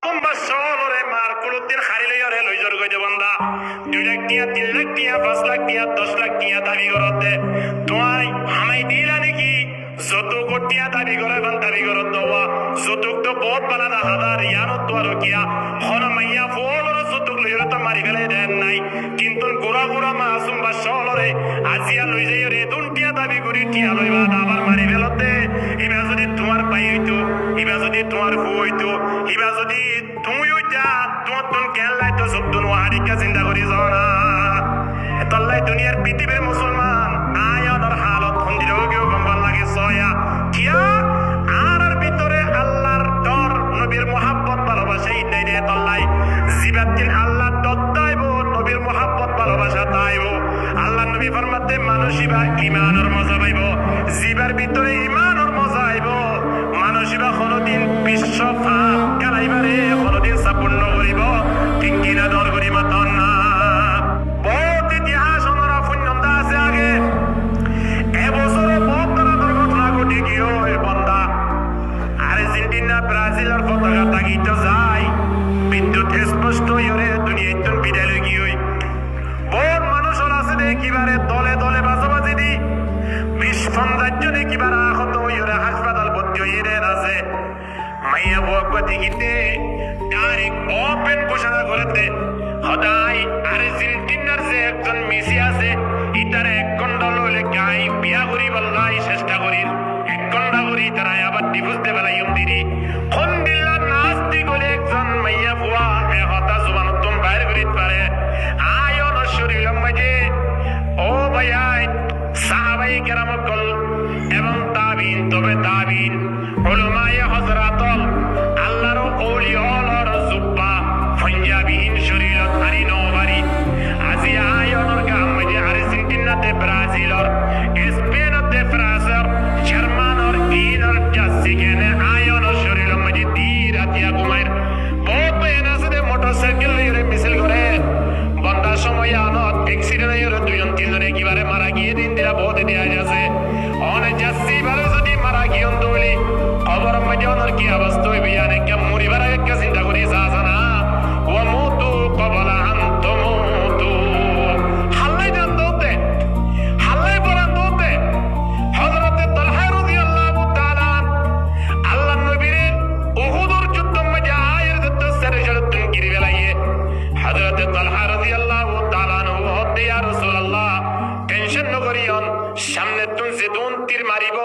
মার কুলুদ্দিন খারি লইরে লইজর কইতে বন্দা 2 লাখ টিয়া 3 লাখ টিয়া 5 লাখ টিয়া 10 লাখ টিয়া দাবি করতে তোমার হামাই দিলা নাকি যত কোটিয়া দাবি করে বান দাবি করত দেওয়া যতক তো বহুত বানাদা হাজার ইয়ানত তো আর কিয়া হন মাইয়া ফলর যতক লইরে তো মারি ফেলে দেন নাই কিন্তু গোরা গোরা মাসুম বা শহরে আজিয়া লই যাইরে দুনটিয়া দাবি করি টিয়া লইবা আবার মারি ফেলতে ইবা যদি তোমার পাই হইতো ইবা যদি তোমার হু হইতো ইবা যদি তুমি হইতা তোমার তুন কেলাই তো সব দুন ওয়ারিকা চিন্তা করি যাও না এতলাই দুনিয়ার পৃথিবীর মুসলমান আয়নের হালত হন্দির কেউ গম্বল লাগে সয়া কিয়া আর ভিতরে আল্লাহর ডর নবীর মোহাব্বত ভালোবাসা ইতাই দে তল্লাই জিবাতিন আল্লাহ দত্তাইব নবীর মোহাব্বত ভালোবাসা তাইব আল্লাহ নবী ফরমাতে মানুষিবা ঈমানের মজা পাইব জিবার ভিতরে ঈমানের মজা আইব মানুষিবা কোনদিন বিশ্ব পাপ কালাইবারে কোনদিন সম্পূর্ণ করিব ঠিক কিনা দর করি মাতন না বহুত ইতিহাস ওনারা ফুন্নন্দা আছে আগে এবছরে বহুত দুর্ঘটনা ঘটে গিয়ে বন্দা আর্জেন্টিনা ব্রাজিলের পতাকা তাগিত যায় বিদ্যুৎ স্পষ্ট ইরে দুনিয়ায় তুন বিদায় লই গিয়ে বহুত মানুষ আছে দেখিবারে দলে দলে বাজাবাজি দি বিশ্বন্দাজ্য দেখিবারে আহত ইরে হাসপাতাল ভর্তি হইরে আছে মাইয়া বক দেখিতে ডাইরেক্ট ওপেন ঘোষণা করতে হদাই আর্জেন্টিনার যে একজন মেসি আছে ইতার 1 ঘন্টা লইলে গাই বিয়া করি বললাই চেষ্টা করি 1 ঘন্টা করি তারা আবার ডিভোর্স দে বেলাই দিদি কোন দিল্লা নাস্তি করে একজন মাইয়া বুয়া এ হতা জবান তুম বাইর করিতে পারে আয়ন শরীর মাঝে ও ভাই সাহাবাই কেরাম কল এবং তাবিন তবে তাবিন উলামায়ে হযরাতল আল্লাহর ওলিয়ার জুব্বা পাঞ্জাবিন শরীরত হারি নবারি আজি আয়নের গাম মাঝে আর্জেন্টিনাতে ব্রাজিলর স্পেনতে ফ্রান্সর জার্মানর ইনর জাসিকেনে আয়নের শরীর মাঝে দিরাতিয়া ঘুমাইর বহুত এনাসে মোটরসাইকেল লইরে মিছিল করে বন্দা সময় আনত অ্যাক্সিডেন্ট হইরে 2-3 জনে কিবারে মারা গিয়ে দিন দিরা বহুত দেয়া যাচ্ছে অনে জাসি বারে যদি মারা গিয়ন দইলি খবর মাঝে অনর কি অবস্থা হইবে ইয়ানে কে মরিবার আগে কে চিন্তা করি যানা ওয়া মুতু ক্বাবলা আন তুমুতু হাল্লাই জান দতে হাল্লাই পরান দতে হযরতে তালহা রাদিয়াল্লাহু তাআলা আল্লাহর নবীর উহুদের যুদ্ধ মাঝে আয়ের যুদ্ধ সেরে জড়তুন গিরি বেলায়ে হযরতে তালহা রাদিয়াল্লাহু তাআলা নু হতে ইয়া রাসূলুল্লাহ টেনশন নকরিয়ন সামনে তুন যেতুন তীর মারিব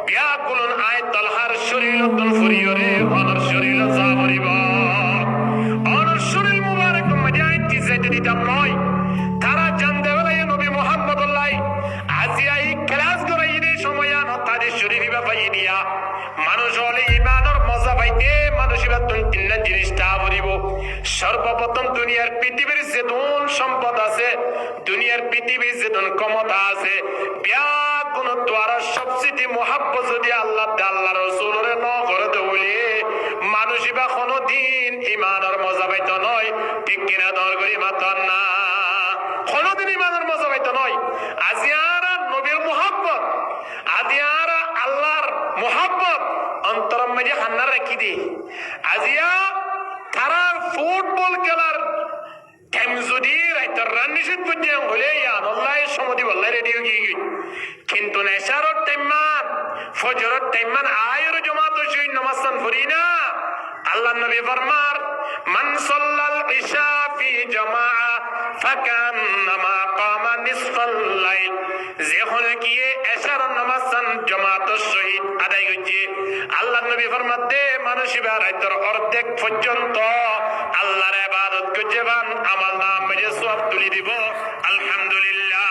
বিয়া কুলন আয় তালহার শরীরতুন ফুরিয়রে অনর শরীর যা মরিব অনর শরীর মুবারক মাঝে আইতি যাইতে দিতাম নয় তারা জানতে বেলায় নবী মুহাম্মদুল্লাহ আজিয়াই ক্লাস করাই দে সময় আন তাদের শরীর বাপাই দিয়া মানুষ হলে ইমানের মজা পাইতে মানুষের তুন তিনটা জিনিসটা ভরিব সর্বপ্রথম দুনিয়ার পৃথিবীর যেতুন সম্পদ আছে দুনিয়ার পৃথিবীর যেতুন ক্ষমতা আছে বিয়া কোন দ্বারা সবচেয়ে মোহাব্বত যদি আল্লাহ আল্লাহ রাসূলের ন করে দে বলে মানুষই বা কোনদিন ইমানের মজা পাইতো নয় ঠিক কিনা দর করি মাতন না কোনদিন ইমানের মজা পাইতো নয় আজিয়ারা নবীর মোহাব্বত আজিয়ারা আল্লাহর মোহাব্বত অন্তরের মাঝে হান্না রাখি দি আজিয়া তারা ফুটবল খেলার টাইম যদি রাইতার রান নিষেধ পর্যায়ে হলে আল্লাহ সমতি বল্লাই রেডি হয়ে গিয়ে কিন্তু নেশারর টাইমান ফজরের টাইমান আয়ের জমাত সেই নামাজ পড়ি না আল্লাহ নবী ফরমার মান সাল্লাল ইশা ফি জামাআ ফাকান্নামা কামা নিসফাল লাইল যেখানে গিয়ে এশার নামাজ জামাতের সহিত আদায় করছে আল্লাহ নবী ফরমাতে মানুষিবা রাতের অর্ধেক পর্যন্ত আল্লাহর ইবাদত করছে বান আমার নাম মেজে সওয়াব তুলি দিব আলহামদুলিল্লাহ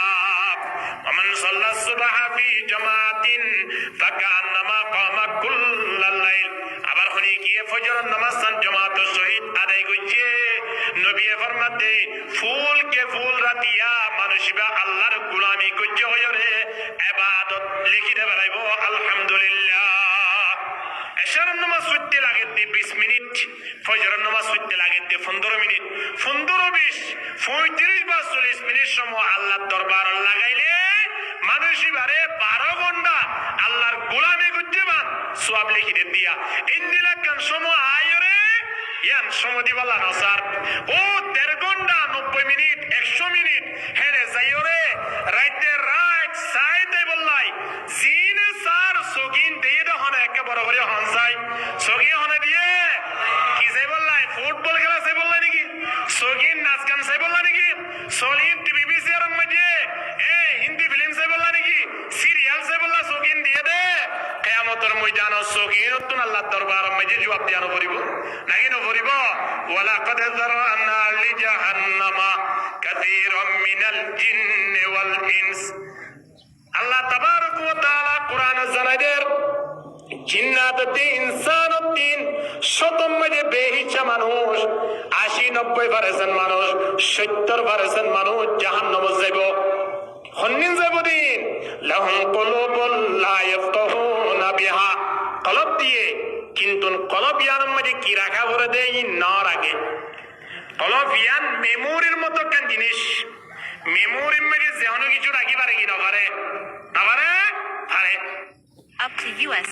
ومن صلى الصبح في جماعة فكأنما قام كل الليل আবার হনি গিয়ে ফজরের নামাজ জামাতের সহিত আদায় করছে নবী ফরমাতে ফুল কে ফুল রাতিয়া মানুষিবা আল্লাহর গোলামি করছে হয়রে ইবাদত লিখি দে বেলাইবো আলহামদুলিল্লাহ এশারের নামাজ পড়তে লাগে 20 মিনিট ফজরের নামাজ পড়তে লাগে 15 মিনিট 15-20 35 বা 40 মিনিট সময় আল্লাহর দরবার লাগাইলে মানুষই বারে 12 ঘন্টা আল্লাহর গোলামি করতে বান সওয়াব লিখি দে দিয়া ইন্দিলা কান সময় আয়রে ইয়ান সমতি বলা না স্যার ও 1.5 ঘন্টা 90 মিনিট 100 মিনিট হেরে যাইও রে রাইতে রাইট সাইডে বললাই জিন স্যার সগিন দিয়ে হনে একে বড় করে হন যাই সগি হনে দিয়ে কি যাই বললাই ফুটবল খেলা যাই বললাই নাকি সগিন নাচ গান যাই বললাই নাকি সলিন টিভি বিসিআর মধ্যে হিন্দি ফিল্ম যাই বললাই নাকি সিরিয়াল যাই বললা সগিন দিয়ে দে কিয়ামতের ময়দানে সগিন তুন আল্লাহ দরবার মধ্যে জবাব দিয়ানো করিব নাকি ন করিব ওয়ালা কদ যারানা লি জাহান্নামা কাসীরাম মিনাল জিন্নি ওয়াল ইনস আল্লাহ তাবারক ওয়া তাআলা কোরআন জানাইদের জিন্নাতুদ্দিন ইনসানুদ্দিন শতম মধ্যে বেহিচা মানুষ 80-90% মানুষ 70% মানুষ জাহান্নামে যাইব হন্নিন যাইব দিন লাহুম কুলুবুল লা ইয়াফকাহুনা বিহা কলব দিয়ে কিন্তু কলব ইয়ার মধ্যে কি রাখা ভরে দেয় না রাখে কলব ইয়ান মেমোরির মতো কেন জিনিস মেমোরির মধ্যে যেন কিছু রাখি পারে কি না পারে না পারে পারে Up to US